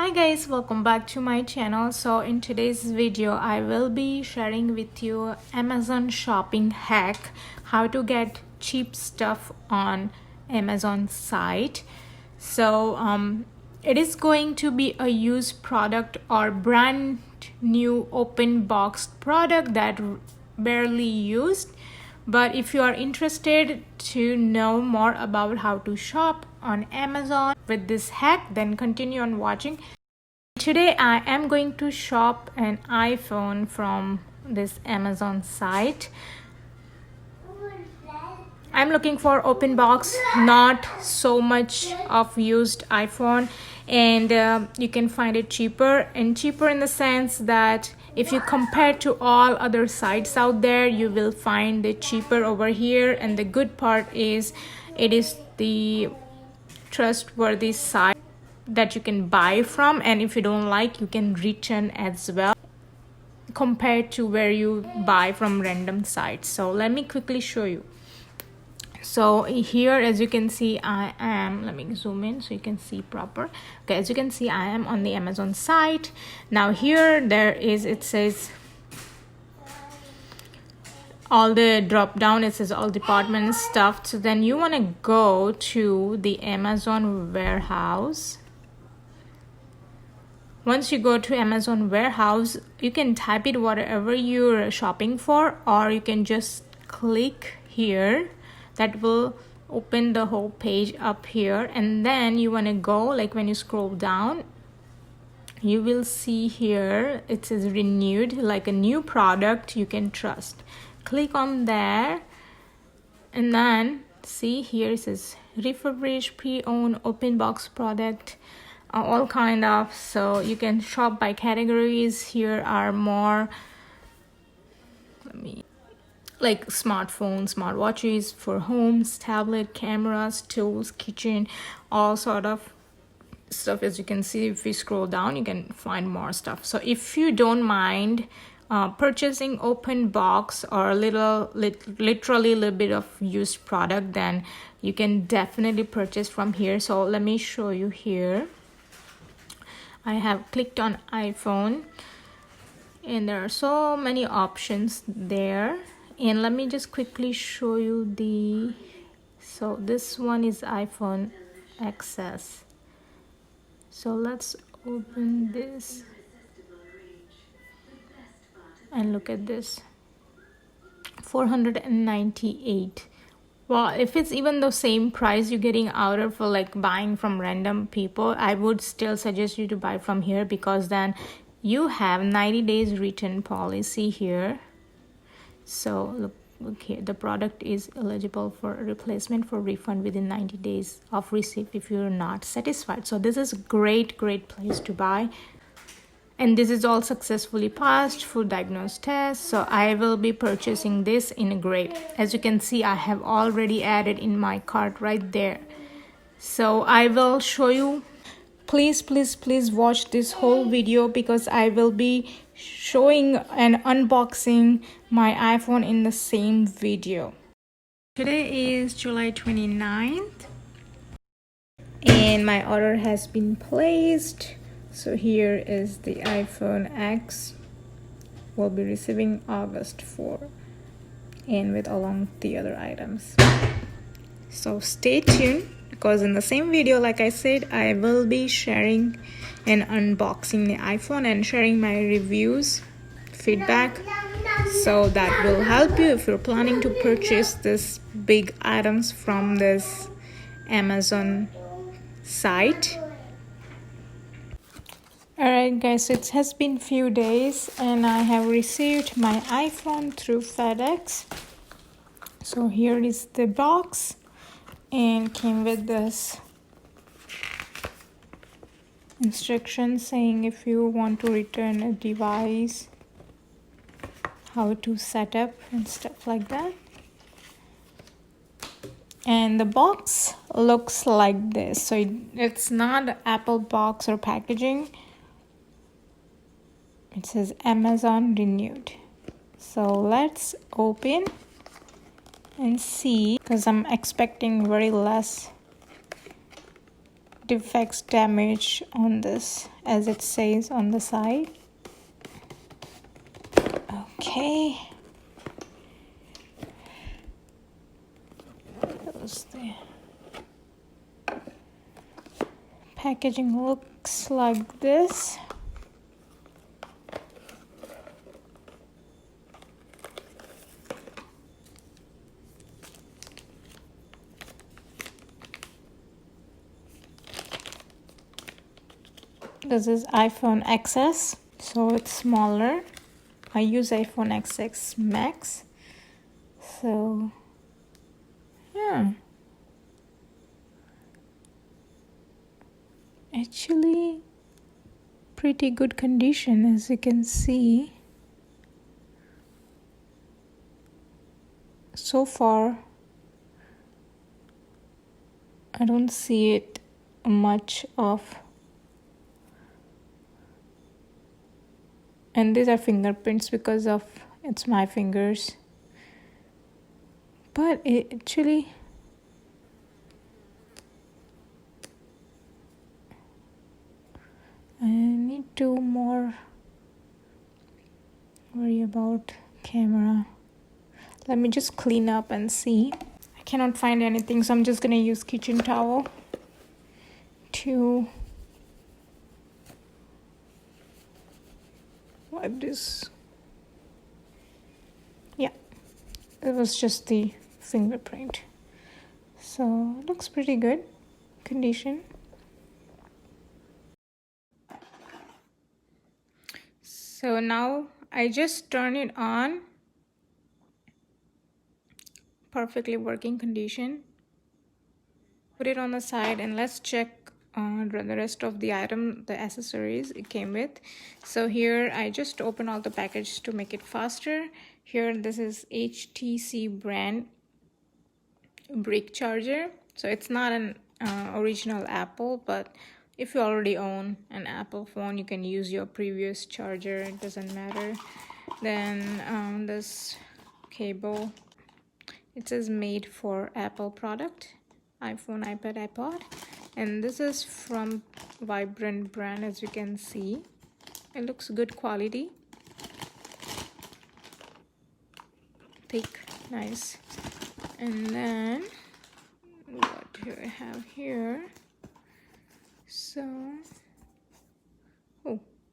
Hi guys, welcome back to my channel. So in today's video I will be sharing with you Amazon shopping hack, how to get cheap stuff on Amazon site. So it is going to be a used product or brand new open box product that barely used. But if you are interested to know more about how to shop on Amazon with this hack, then continue on watching. Today I am going to shop an iPhone from this Amazon site. I'm looking for open box, not so much of used iPhone, and you can find it cheaper, and cheaper in the sense that if you compare to all other sites out there, you will find it cheaper over here. And the good part is it is the trustworthy site that you can buy from, and if you don't like, you can return as well compared to where you buy from random sites. So let me quickly show you. So here, as you can see, I am, let me zoom in so you can see proper. Okay, as you can see, I am on the Amazon site. Now here it says all the drop down, it says all department stuff. So then you want to go to the Amazon warehouse. Once you go to Amazon warehouse, you can type it whatever you're shopping for, or you can just click here. That will open the whole page up here, and then you want to go, like when you scroll down, you will see here it says renewed, like a new product you can trust. Click on there, and then see here it says refurbished, pre-owned, open box product, all kind of. So you can shop by categories. Here are more, like smartphones, smartwatches for homes, tablet, cameras, tools, kitchen, all sort of stuff. As you can see, if we scroll down, you can find more stuff. So if you don't mind purchasing open box or literally a little bit of used product, then you can definitely purchase from here. So let me show you here. I have clicked on iPhone, and there are so many options there. And let me just quickly show you so this one is iPhone XS. So let's open this and look at this, 498. Well, if it's even the same price you're getting out of for like buying from random people, I would still suggest you to buy from here, because then you have 90 days return policy here. So look here, the product is eligible for a replacement for refund within 90 days of receipt if you're not satisfied. So this is a great place to buy. And this is all successfully passed food diagnosis test. So I will be purchasing this in a gray. As you can see, I have already added in my cart right there. So I will show you. Please watch this whole video, because I will be showing and unboxing my iPhone in the same video. Today is July 29th and my order has been placed. So here is the iPhone X. We'll be receiving August 4, and with along the other items. So stay tuned, because in the same video, like I said, I will be sharing and unboxing the iPhone and sharing my reviews, feedback. So that will help you if you're planning to purchase this big items from this Amazon site. Alright guys, it has been few days and I have received my iPhone through FedEx. So here is the box, and came with this instruction saying if you want to return a device, how to set up and stuff like that. And the box looks like this. So it's not Apple box or packaging. It says Amazon renewed. So let's open and see, because I'm expecting very less defects, damage on this, as it says on the side. Okay. The packaging looks like this. This is iPhone XS, so it's smaller. I use iPhone XS Max, so yeah, actually pretty good condition, as you can see. So far I don't see it much of, and these are fingerprints because of it's my fingers, but it actually I need to more worry about camera. Let me just clean up and see. I cannot find anything, so I'm just gonna use kitchen towel to wipe this. Yeah, it was just the fingerprint, so it looks pretty good condition. So now I just turn it on. Perfectly working condition. Put it on the side and let's check the rest of the item, the accessories it came with. So here I just open all the package to make it faster. Here this is HTC brand brick charger. So it's not an original Apple, but if you already own an Apple phone, you can use your previous charger, it doesn't matter. Then this cable, it says made for Apple product, iPhone, iPad, iPod, and this is from Vibrant brand, as you can see. It looks good quality, thick, nice. And then what do I have here? So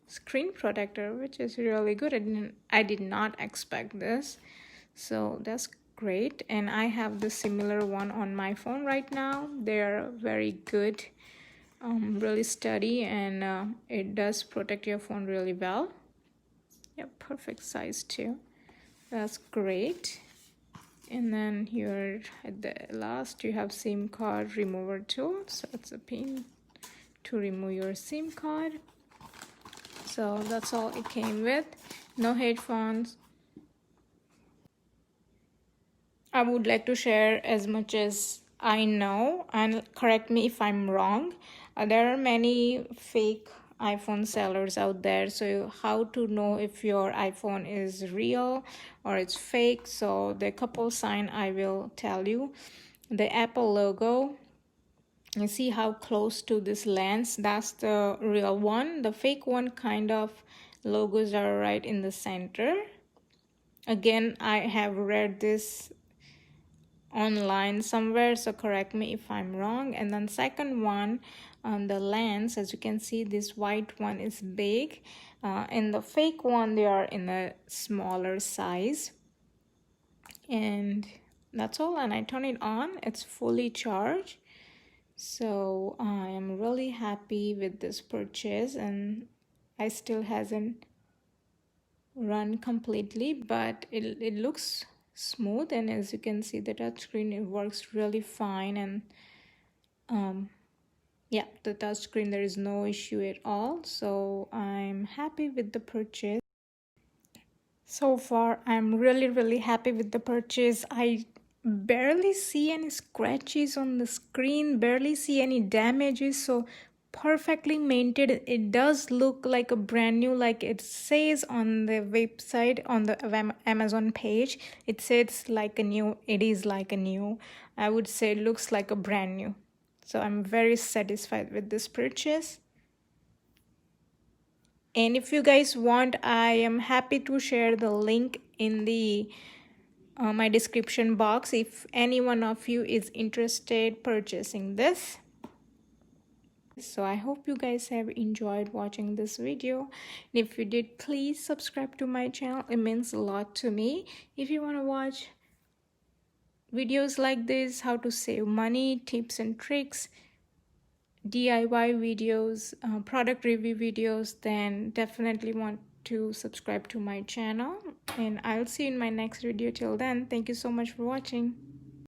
screen protector, which is really good. I did not expect this, so that's great. And I have the similar one on my phone right now. They're very good, really sturdy, and it does protect your phone really well. Yeah, perfect size too. That's great. And then here at the last you have SIM card remover tool, so it's a pin to remove your SIM card. So that's all it came with. No headphones. I would like to share as much as I know, and correct me if I'm wrong. There are many fake iPhone sellers out there, so how to know if your iPhone is real or it's fake? So the couple sign I will tell you. The Apple logo, you see how close to this lens, that's the real one. The fake one kind of logos are right in the center. Again, I have read this online somewhere, so correct me if I'm wrong. And then second one, on the lens, as you can see, this white one is big, and the fake one, they are in a smaller size. And that's all. And I turn it on, it's fully charged. So I am really happy with this purchase, and I still hasn't run completely, but it looks smooth, and as you can see, the touchscreen, it works really fine. And yeah, the touchscreen, there is no issue at all. So I'm happy with the purchase. So far I'm really happy with the purchase. I barely see any scratches on the screen, barely see any damages, so perfectly maintained. It does look like a brand new, like it says on the website, on the Amazon page. It says like a new. It is like a new. I would say it looks like a brand new. So I'm very satisfied with this purchase. And if you guys want, I am happy to share the link in the my description box if any one of you is interested purchasing this. So I hope you guys have enjoyed watching this video, and if you did, please subscribe to my channel. It means a lot to me. If you want to watch videos like this, how to save money, tips and tricks, DIY videos, product review videos, then definitely want to subscribe to my channel, and I'll see you in my next video. Till then, thank you so much for watching.